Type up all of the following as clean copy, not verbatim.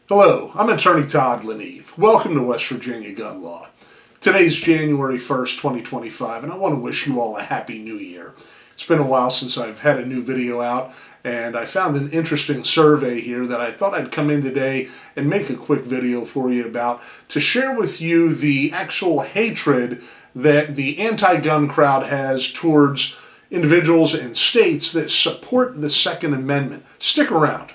Hello, I'm Attorney Todd Leneve. Welcome to West Virginia Gun Law. Today's January 1st, 2025, and I want to wish you all a Happy New Year. It's been a while since I've had a new video out, and I found an interesting survey here that I thought I'd come in today and make a quick video for you about to share with you the actual hatred that the anti-gun crowd has towards individuals and states that support the Second Amendment. Stick around.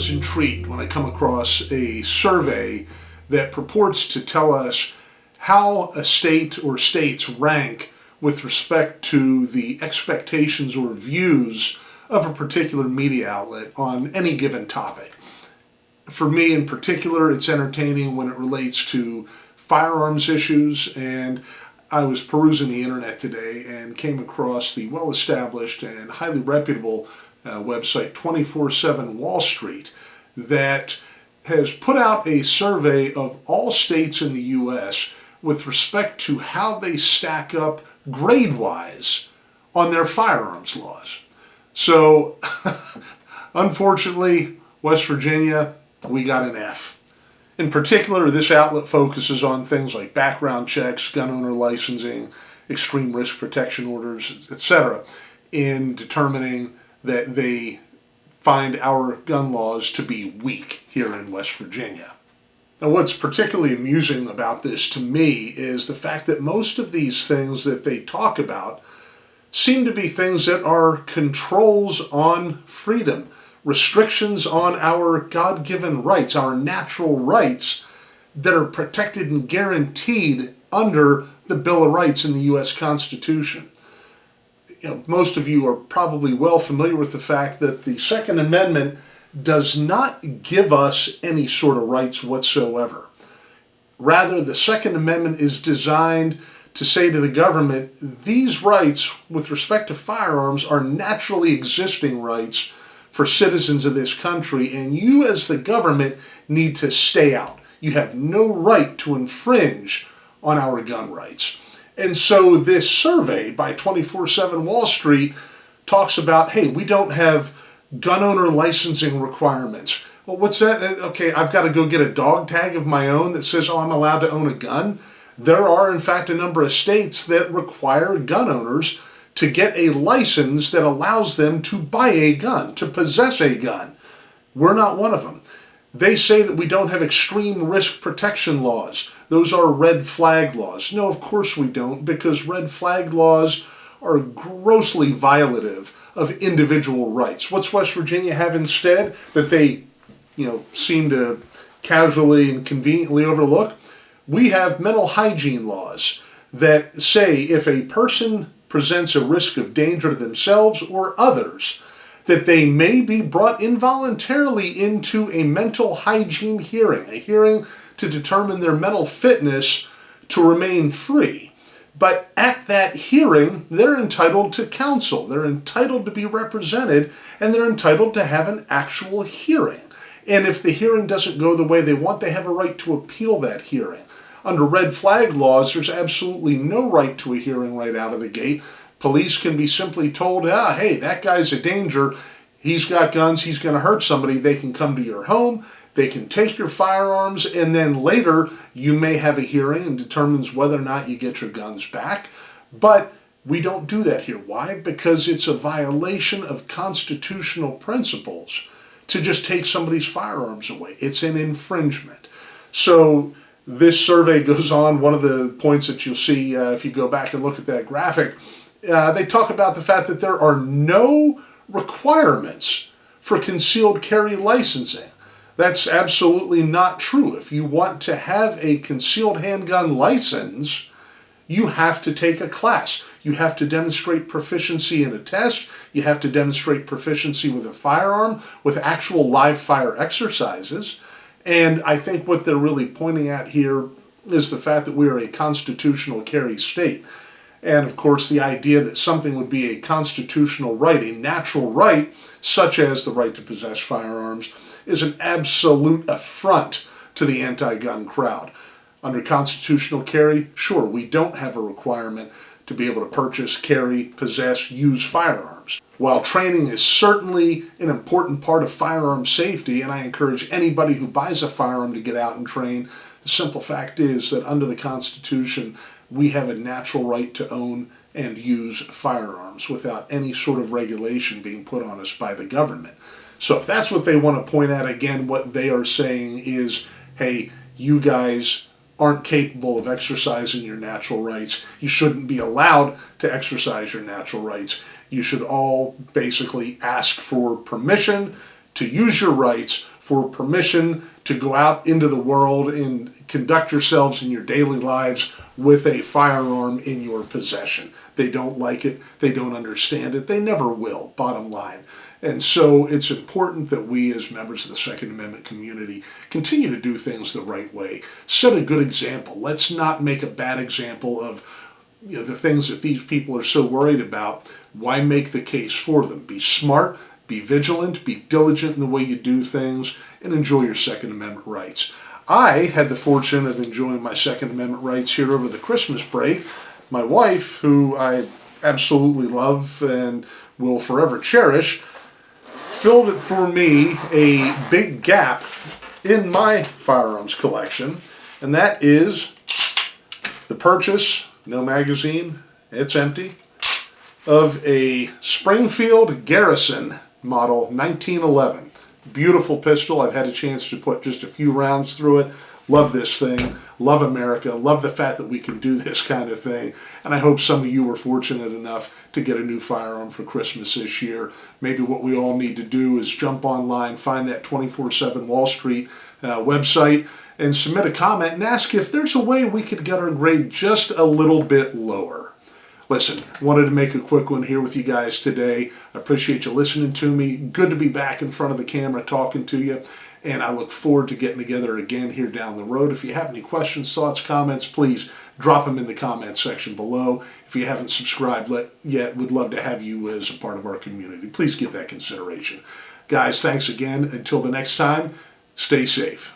Intrigued when I come across a survey that purports to tell us how a state or states rank with respect to the expectations or views of a particular media outlet on any given topic. For me in particular, it's entertaining when it relates to firearms issues, and I was perusing the internet today and came across the well-established and highly reputable website 24/7 Wall Street that has put out a survey of all states in the U.S. with respect to how they stack up grade-wise on their firearms laws. So, unfortunately, West Virginia, we got an F. In particular, this outlet focuses on things like background checks, gun owner licensing, extreme risk protection orders, etc., in determining that they find our gun laws to be weak here in West Virginia. Now, what's particularly amusing about this to me is the fact that most of these things that they talk about seem to be things that are controls on freedom, restrictions on our God-given rights, our natural rights that are protected and guaranteed under the Bill of Rights in the U.S. Constitution. Most of you are probably well familiar with the fact that the Second Amendment does not give us any sort of rights whatsoever. Rather, the Second Amendment is designed to say to the government, these rights with respect to firearms are naturally existing rights for citizens of this country, and you as the government need to stay out. You have no right to infringe on our gun rights. And so this survey by 24/7 Wall Street talks about, hey, we don't have gun owner licensing requirements. Well, what's that? Okay, I've got to go get a dog tag of my own that says, oh, I'm allowed to own a gun. There are, in fact, a number of states that require gun owners to get a license that allows them to buy a gun, to possess a gun. We're not one of them. They say that we don't have extreme risk protection laws. Those are red flag laws. No, of course we don't, because red flag laws are grossly violative of individual rights. What's West Virginia have instead that they, seem to casually and conveniently overlook? We have mental hygiene laws that say if a person presents a risk of danger to themselves or others, that they may be brought involuntarily into a mental hygiene hearing, a hearing to determine their mental fitness to remain free. But at that hearing, they're entitled to counsel, they're entitled to be represented, and they're entitled to have an actual hearing. And if the hearing doesn't go the way they want, they have a right to appeal that hearing. Under red flag laws, there's absolutely no right to a hearing right out of the gate. Police can be simply told, hey, that guy's a danger. He's got guns. He's going to hurt somebody. They can come to your home. They can take your firearms. And then later, you may have a hearing and determines whether or not you get your guns back. But we don't do that here. Why? Because it's a violation of constitutional principles to just take somebody's firearms away. It's an infringement. So this survey goes on. One of the points that you'll see if you go back and look at that graphic, they talk about the fact that there are no requirements for concealed carry licensing. That's absolutely not true. If you want to have a concealed handgun license, you have to take a class. You have to demonstrate proficiency in a test. You have to demonstrate proficiency with a firearm with actual live fire exercises. And I think what they're really pointing at here is the fact that we are a constitutional carry state. And of course, the idea that something would be a constitutional right, a natural right, such as the right to possess firearms, is an absolute affront to the anti-gun crowd. Under constitutional carry, sure, we don't have a requirement to be able to purchase, carry, possess, use firearms. While training is certainly an important part of firearm safety, and I encourage anybody who buys a firearm to get out and train, the simple fact is that under the Constitution, we have a natural right to own and use firearms without any sort of regulation being put on us by the government. So if that's what they want to point at, again, what they are saying is, hey, you guys aren't capable of exercising your natural rights. You shouldn't be allowed to exercise your natural rights. You should all basically ask for permission to use your rights, for permission to go out into the world and conduct yourselves in your daily lives with a firearm in your possession. They don't like it. They don't understand it. They never will, bottom line. And so it's important that we as members of the Second Amendment community continue to do things the right way. Set a good example. Let's not make a bad example of the things that these people are so worried about. Why make the case for them? Be smart, be vigilant, be diligent in the way you do things, and enjoy your Second Amendment rights. I had the fortune of enjoying my Second Amendment rights here over the Christmas break. My wife, who I absolutely love and will forever cherish, filled it for me a big gap in my firearms collection, and that is the purchase, no magazine, it's empty, of a Springfield Garrison model 1911. Beautiful pistol. I've had a chance to put just a few rounds through it. Love this thing. Love America. Love the fact that we can do this kind of thing. And I hope some of you were fortunate enough to get a new firearm for Christmas this year. Maybe what we all need to do is jump online, find that 24/7 Wall Street website, and submit a comment and ask if there's a way we could get our grade just a little bit lower. Listen, wanted to make a quick one here with you guys today. I appreciate you listening to me. Good to be back in front of the camera talking to you. And I look forward to getting together again here down the road. If you have any questions, thoughts, comments, please drop them in the comments section below. If you haven't subscribed yet, we'd love to have you as a part of our community. Please give that consideration. Guys, thanks again. Until the next time, stay safe.